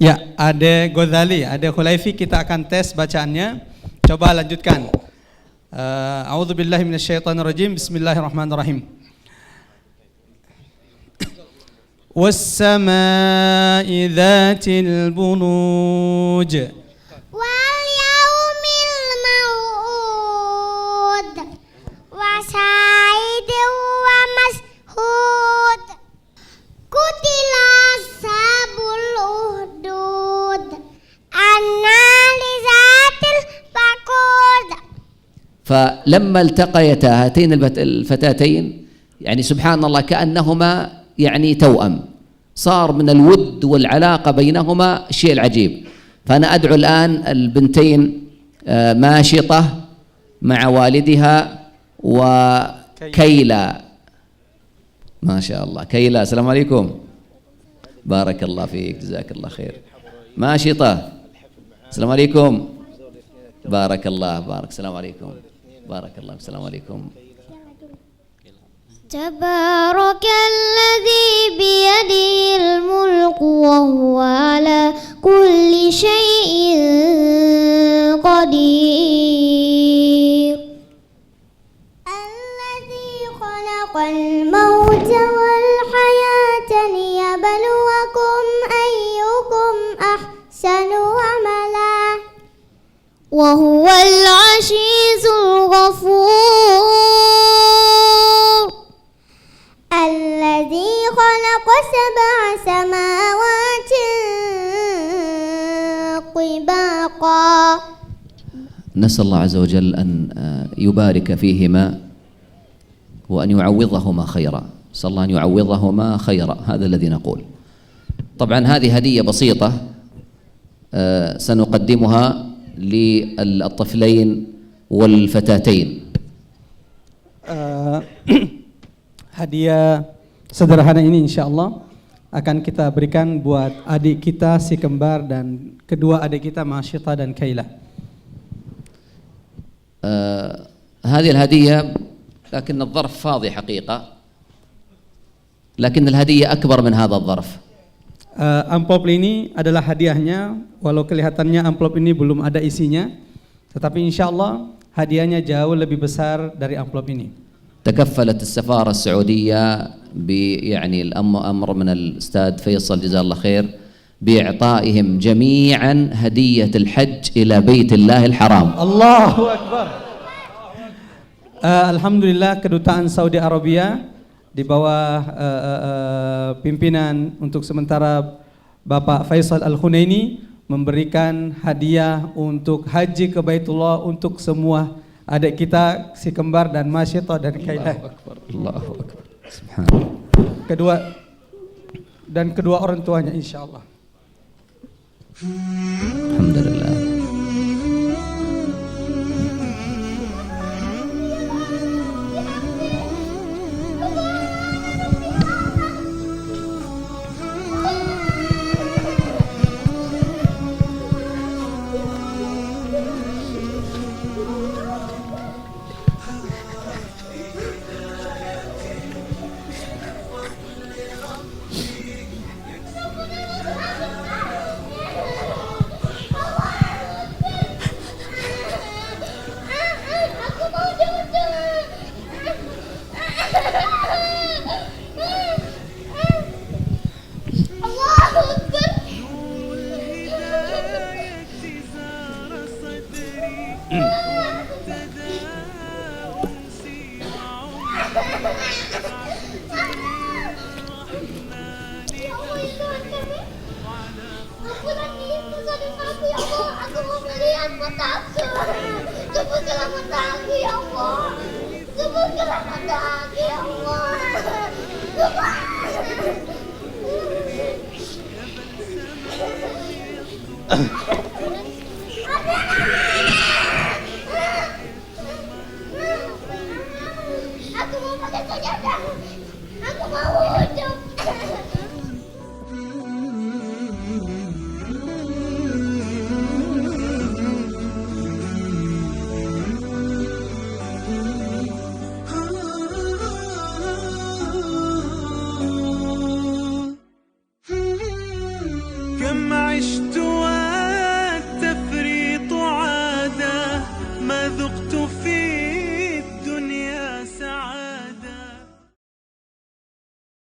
Ya, ada Ghazali, ada Khulaifi, kita akan tes bacaannya. Coba lanjutkan. A'udzubillahi minasyaitonirrajim. Bismillahirrahmanirrahim. Was-samaa'i dzatil buruj. Wal yaumil mau'ud. Wa sa'idin wa mashhud. Qutila ashabul uhdud. Annari zatil waqud. فلما التقيتا هاتين الفتاتين يعني سبحان الله كأنهما يعني توأم، صار من الود والعلاقة بينهما الشيء العجيب. فأنا أدعو الآن البنتين ماشطة مع والدها وكيلا، ما شاء الله. كيلا، السلام عليكم، بارك الله فيك، جزاك الله خير. ماشطة، السلام عليكم، بارك الله، بارك، السلام عليكم، بارك الله، السلام عليكم. تبارك الذي بيده الملك وهو على كل شيء قدير. الذي خلق الموت والحياة ليبلوكم أيكم أحسن عملا وهو العزيز الغفور. الذي خلق 7 سماوات طباقا. نسأل الله عز وجل أن يبارك فيهما وأن يعوضهما خيرا، نسأل الله أن يعوضهما خيرا، هذا الذي نقول. طبعا هذه هدية بسيطة سنقدمها للطفلين والفتاتين. Hadiah sederhana ini insya Allah akan kita berikan buat adik kita si kembar dan kedua adik kita Masyita dan Kaila. هذه الهدية لكن الظرف فاضي حقيقة، لكن الهدية أكبر من هذا الظرف. Amplop ini adalah hadiahnya, walau kelihatannya amplop ini belum ada isinya, tetapi insya Allah hadiahnya jauh lebih besar dari amplop ini. تكفلت السفارة السعودية يعني الأمر من الأستاذ فيصل جزاه الله خير بإعطائهم جميعا هدية الحج إلى بيت الله الحرام. Allahu Akbar. Alhamdulillah kedutaan Saudi Arabia di bawah pimpinan untuk sementara Bapak Faisal Al-Hunaini memberikan hadiah untuk haji ke Baitullah untuk semua adik kita si kembar dan Masyita dan Kaila. Allahu Akbar. Subhanallah. Kedua orang tuanya insyaallah. Alhamdulillah. Aku mau pakai sajadah. Aku mau hidup. كم عشت والتفريط عادا ما ذقت